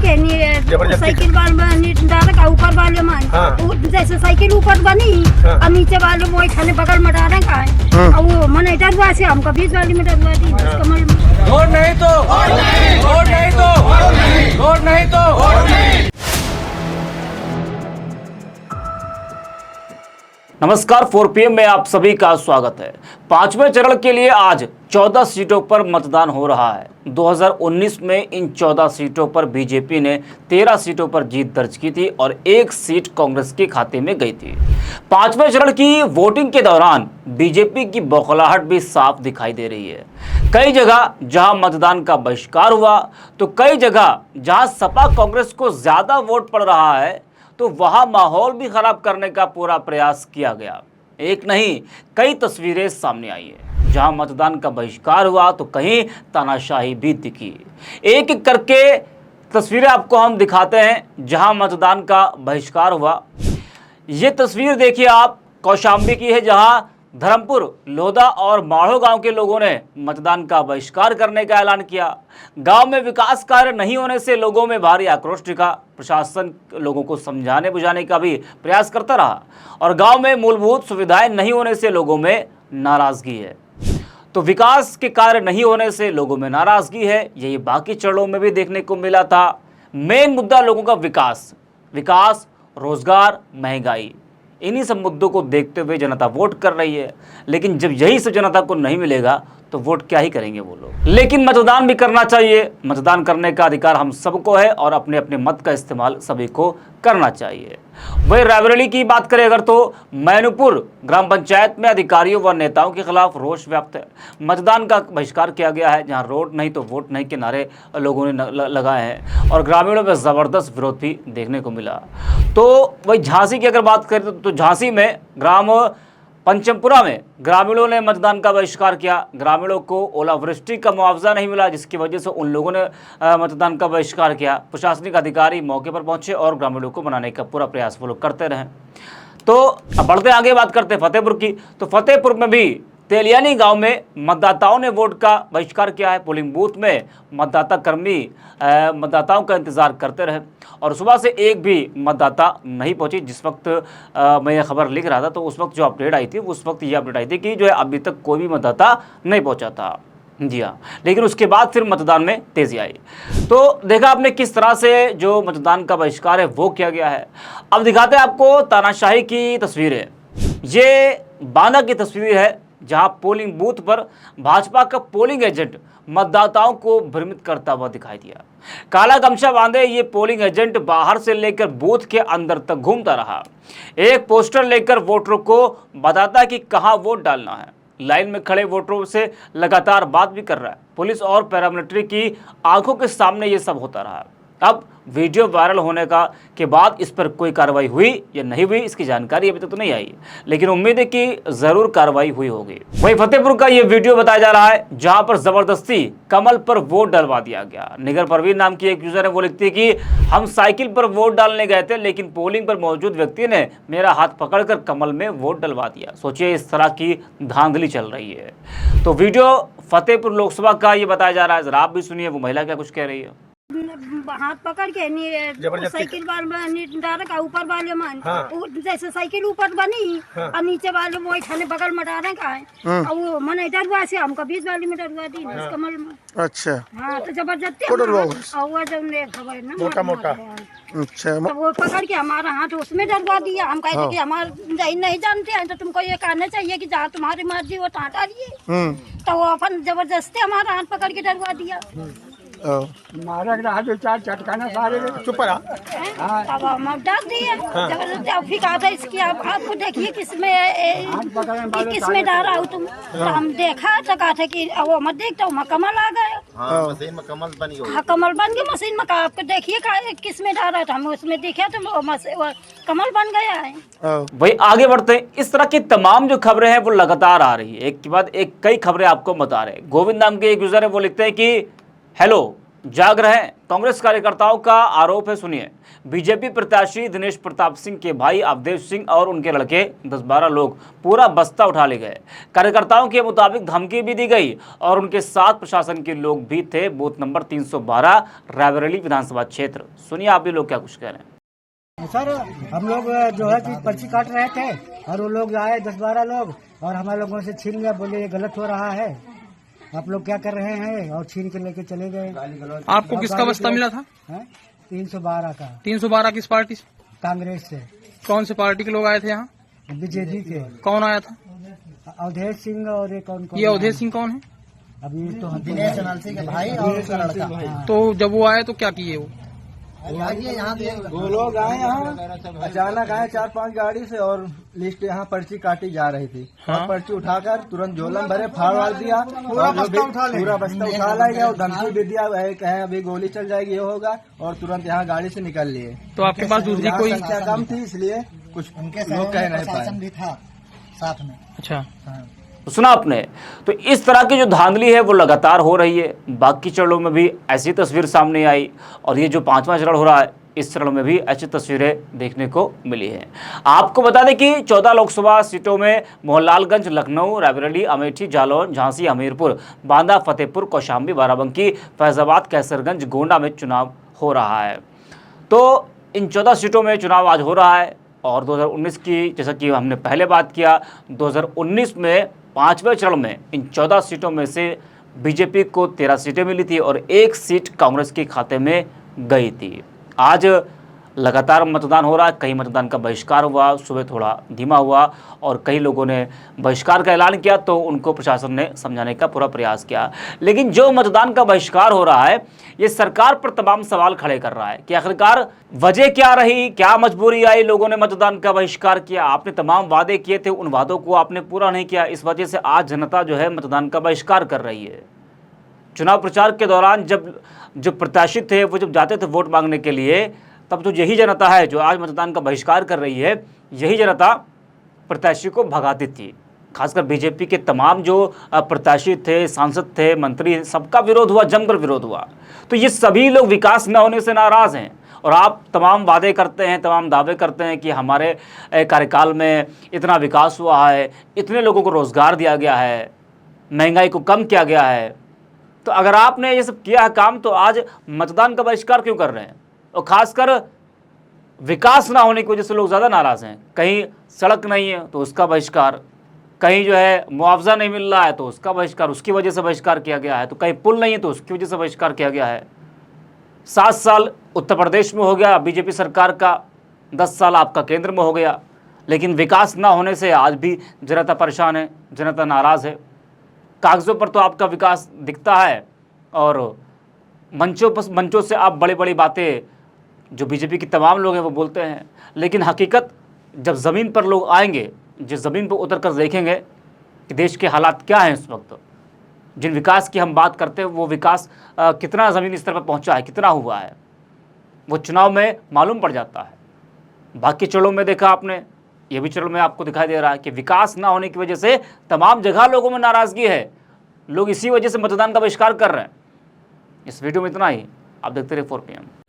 के नहीं साइकिल वाले डाला ऊपर वाले में जैसे साइकिल ऊपर बनी और नीचे वाले वो खाने बगल में डाले का है और वो मन डरवा से हमको बीच वाली में डरवा दी कमल में वोट नहीं तो वोट नहीं तो वोट नहीं तो। नमस्कार 4 PM में आप सभी का स्वागत है। पांचवें चरण के लिए आज 14 सीटों पर मतदान हो रहा है। 2019 में इन 14 सीटों पर बीजेपी ने 13 सीटों पर जीत दर्ज की थी और 1 सीट कांग्रेस के खाते में गई थी। पांचवें चरण की वोटिंग के दौरान बीजेपी की बौखलाहट भी साफ दिखाई दे रही है। कई जगह जहां मतदान का बहिष्कार हुआ तो कई जगह जहां सपा कांग्रेस को ज्यादा वोट पड़ रहा है तो वहां माहौल भी खराब करने का पूरा प्रयास किया गया। एक नहीं कई तस्वीरें सामने आई है। जहां मतदान का बहिष्कार हुआ तो कहीं तानाशाही भी दिखी। एक एक करके तस्वीरें आपको हम दिखाते हैं जहां मतदान का बहिष्कार हुआ। ये तस्वीर देखिए आप कौशाम्बी की है, जहां धर्मपुर, लोधा और माढ़ो गांव के लोगों ने मतदान का बहिष्कार करने का ऐलान किया। गांव में विकास कार्य नहीं होने से लोगों में भारी आक्रोश दिखा। प्रशासन लोगों को समझाने बुझाने का भी प्रयास करता रहा और गांव में मूलभूत सुविधाएं नहीं होने से लोगों में नाराजगी है। तो विकास के कार्य नहीं होने से लोगों में नाराजगी है, यही बाकी चरणों में भी देखने को मिला था। मेन मुद्दा लोगों का विकास, रोजगार, महंगाई, इन्हीं सब मुद्दों को देखते हुए जनता वोट कर रही है। लेकिन जब यही सब जनता को नहीं मिलेगा तो वोट क्या ही करेंगे वो लोग। लेकिन मतदान भी करना चाहिए। मतदान करने का अधिकार हम सबको है और अपने अपने मत का इस्तेमाल सभी को करना चाहिए। वही रायबरेली की बात करें अगर तो मैनपुर ग्राम पंचायत में अधिकारियों व नेताओं के खिलाफ रोष व्याप्त है। मतदान का बहिष्कार किया गया है। जहां रोड नहीं तो वोट नहीं के नारे लोगों ने लगाए हैं और ग्रामीणों में जबरदस्त विरोध भी देखने को मिला। तो वही झांसी की अगर बात करें तो झांसी में ग्राम पंचमपुरा में ग्रामीणों ने मतदान का बहिष्कार किया। ग्रामीणों को ओलावृष्टि का मुआवजा नहीं मिला, जिसकी वजह से उन लोगों ने मतदान का बहिष्कार किया। प्रशासनिक अधिकारी मौके पर पहुंचे और ग्रामीणों को मनाने का पूरा प्रयास वो लोग करते रहे। तो अब बढ़ते आगे बात करते हैं फतेहपुर की। तो फतेहपुर में भी तेलियानी गांव में मतदाताओं ने वोट का बहिष्कार किया है। पोलिंग बूथ में मतदाता कर्मी मतदाताओं का इंतजार करते रहे और सुबह से एक भी मतदाता नहीं पहुंची। जिस वक्त मैं ये खबर लिख रहा था तो उस वक्त जो अपडेट आई थी उस वक्त ये अपडेट आई थी कि जो है अभी तक कोई भी मतदाता नहीं पहुंचा था। जी हाँ, लेकिन उसके बाद फिर मतदान में तेजी आई। तो देखा आपने किस तरह से जो मतदान का बहिष्कार है वो किया गया है। अब दिखाते हैं आपको तानाशाही की तस्वीरें। ये बांदा की तस्वीर है जहां पोलिंग बूथ पर भाजपा का पोलिंग एजेंट मतदाताओं को भ्रमित करता हुआ दिखाई दिया। काला गमछा बांधे ये पोलिंग एजेंट बाहर से लेकर बूथ के अंदर तक घूमता रहा। एक पोस्टर लेकर वोटरों को बताता कि कहां वोट डालना है। लाइन में खड़े वोटरों से लगातार बात भी कर रहा है। पुलिस और पैरामिलिट्री की आंखों के सामने ये सब होता रहा। अब वीडियो वायरल होने के बाद इस पर कोई कार्रवाई हुई या नहीं हुई इसकी जानकारी अभी तक तो नहीं आई, लेकिन उम्मीद है कि जरूर कार्रवाई हुई होगी। वही फतेहपुर का ये वीडियो बताया जा रहा है जहां पर जबरदस्ती कमल पर वोट डलवा दिया गया। निगर परवीन नाम की एक यूजर है, वो लिखती है कि हम साइकिल पर वोट डालने गए थे लेकिन पोलिंग पर मौजूद व्यक्ति ने मेरा हाथ पकड़कर कमल में वोट डलवा दिया। सोचिए इस तरह की धांधली चल रही है। तो वीडियो फतेहपुर लोकसभा का ये बताया जा रहा है, जरा आप भी सुनिए वो महिला क्या कुछ कह रही है। हाथ पकड़ के साइकिल वाले डाला ऊपर वाले में जैसे साइकिल ऊपर बनी और नीचे वाले वो खाने बगल में डाले का है और वो मन डरवा से हमको बीच वाली में डरवा दी कमल में। अच्छा हाँ, तो जबरदस्ती खबर ना मोटा अच्छा तो वो पकड़ के हमारा हाथ उसमें डरवा दिया। हम कहते कि हमारे नहीं जानते हैं तो तुमको ये कहना चाहिए कि जहाँ तुम्हारी मर्जी वो तहाँ डालिए। तो वो अपन जबरदस्ती हमारा हाथ पकड़ के डरवा दिया। मारा दो चार चटकाना सारे चुप रहा। अब हम डाल दिए जबरदस्ती। अब फिर कहा था इसकी आपको देखिए किसमें डाला हो तुम। तो हम देखा तो कहा था कि वो मत देखता हूँ कमल आ गया। मशीन में कमल बन गया। हाँ, कमल बन गया मशीन में। कहा आपको देखिए किसमें डाला था। हम उसमें देखे तो कमल बन गया है। वही आगे बढ़ते हैं। इस तरह की तमाम जो खबरें हैं वो लगातार आ रही है, एक के बाद एक कई खबरें आपको बता रहे हैं। गोविंद नाम के एक यूजर है, वो लिखते हैं कि हेलो, जाग रहे हैं। कांग्रेस कार्यकर्ताओं का आरोप है, सुनिए। बीजेपी प्रत्याशी दिनेश प्रताप सिंह के भाई अवधेश सिंह और उनके लड़के 10-12 लोग पूरा बस्ता उठा ले गए। कार्यकर्ताओं के मुताबिक धमकी भी दी गई और उनके साथ प्रशासन के लोग भी थे। बूथ नंबर 312 रायबरेली विधानसभा क्षेत्र। सुनिए आप भी लोग क्या कुछ कह रहे हैं। सर हम लोग जो है कि पर्ची काट रहे थे और वो लोग आए 10-12 लोग और हमारे लोगों से छीन लिया, बोले ये गलत हो रहा है, आप लोग क्या कर रहे हैं, और छीन के लेके चले गए। आपको किसका बस्ता मिला था? 312 का। 312 किस पार्टी से? कांग्रेस से। कौन से पार्टी के लोग आए थे यहाँ? बीजेपी के। कौन आया था? अवधेश सिंह और एक कौन? ये अवधेश सिंह कौन है? अभी तो दिनेश अनालसी के भाई और उसका लड़का। तो जब वो आए तो क्या किए वो? दो लोग आए यहाँ, अचानक आए 4-5 गाड़ी से और लिस्ट यहाँ पर्ची काटी जा रही थी। हाँ? पर्ची उठाकर तुरंत झोलम भरे, फाड़ वाड़ दिया, पूरा बस्ता उठा लिया और धमकी भी दिया, कहे अभी गोली चल जाएगी, ये होगा, और तुरंत यहाँ गाड़ी से निकल लिए। तो आपके पास दूसरी कोई संख्या कम थी इसलिए कुछ लोग कह नहीं पाए। भी था साथ में। अच्छा, तो सुना आपने। तो इस तरह की जो धांधली है वो लगातार हो रही है। बाकी चरणों में भी ऐसी तस्वीर सामने आई और ये जो 5वां चरण हो रहा है इस चरण में भी ऐसी तस्वीरें देखने को मिली हैं। आपको बता दें कि 14 लोकसभा सीटों में मोहनलालगंज, लखनऊ, रायबरेली, अमेठी, जालौन, झांसी, हमीरपुर, बांदा, फतेहपुर, कौशाम्बी, बाराबंकी, फैजाबाद, कैसरगंज, गोंडा में चुनाव हो रहा है। तो इन 14 सीटों में चुनाव आज हो रहा है और 2019 की, जैसा कि हमने पहले बात किया, 2019 में 5वें चरण में इन 14 सीटों में से बीजेपी को 13 सीटें मिली थी और 1 सीट कांग्रेस के खाते में गई थी। आज लगातार मतदान हो रहा है। कहीं मतदान का बहिष्कार हुआ, सुबह थोड़ा धीमा हुआ और कई लोगों ने बहिष्कार का ऐलान किया तो उनको प्रशासन ने समझाने का पूरा प्रयास किया। लेकिन जो मतदान का बहिष्कार हो रहा है ये सरकार पर तमाम सवाल खड़े कर रहा है कि आखिरकार वजह क्या रही, क्या मजबूरी आई, लोगों ने मतदान का बहिष्कार किया। आपने तमाम वादे किए थे, उन वादों को आपने पूरा नहीं किया, इस वजह से आज जनता जो है मतदान का बहिष्कार कर रही है। चुनाव प्रचार के दौरान जब जो प्रत्याशी थे वो जब जाते थे वोट मांगने के लिए, तब तो यही जनता है जो आज मतदान का बहिष्कार कर रही है, यही जनता प्रत्याशी को भगाती थी। खासकर बीजेपी के तमाम जो प्रत्याशी थे, सांसद थे, मंत्री, सबका विरोध हुआ, जमकर विरोध हुआ। तो ये सभी लोग विकास न होने से नाराज़ हैं और आप तमाम वादे करते हैं, तमाम दावे करते हैं कि हमारे कार्यकाल में इतना विकास हुआ है, इतने लोगों को रोज़गार दिया गया है, महंगाई को कम किया गया है। तो अगर आपने ये सब किया है काम तो आज मतदान का बहिष्कार क्यों कर रहे हैं? और खासकर विकास ना होने की वजह से लोग ज़्यादा नाराज़ हैं। कहीं सड़क नहीं है तो उसका बहिष्कार, कहीं जो है मुआवजा नहीं मिल रहा है तो उसका बहिष्कार, उसकी वजह से बहिष्कार किया गया है, तो कहीं पुल नहीं है तो उसकी वजह से बहिष्कार किया गया है। 7 साल उत्तर प्रदेश में हो गया बीजेपी सरकार का, 10 साल आपका केंद्र में हो गया, लेकिन विकास ना होने से आज भी जनता परेशान है, जनता नाराज़ है। कागज़ों पर तो आपका विकास दिखता है और मंचों से आप बड़ी बड़ी बातें जो बीजेपी के तमाम लोग हैं वो बोलते हैं, लेकिन हकीकत जब ज़मीन पर लोग आएंगे, जो ज़मीन पर उतर कर देखेंगे कि देश के हालात क्या हैं इस वक्त, जिन विकास की हम बात करते हैं वो विकास कितना ज़मीनी स्तर पर पहुंचा है, कितना हुआ है, वो चुनाव में मालूम पड़ जाता है। बाकी चरणों में देखा आपने, ये भी चरण में आपको दिखाई दे रहा है कि विकास ना होने की वजह से तमाम जगह लोगों में नाराज़गी है, लोग इसी वजह से मतदान का बहिष्कार कर रहे हैं। इस वीडियो में इतना ही। आप देखते रहिए 4PM।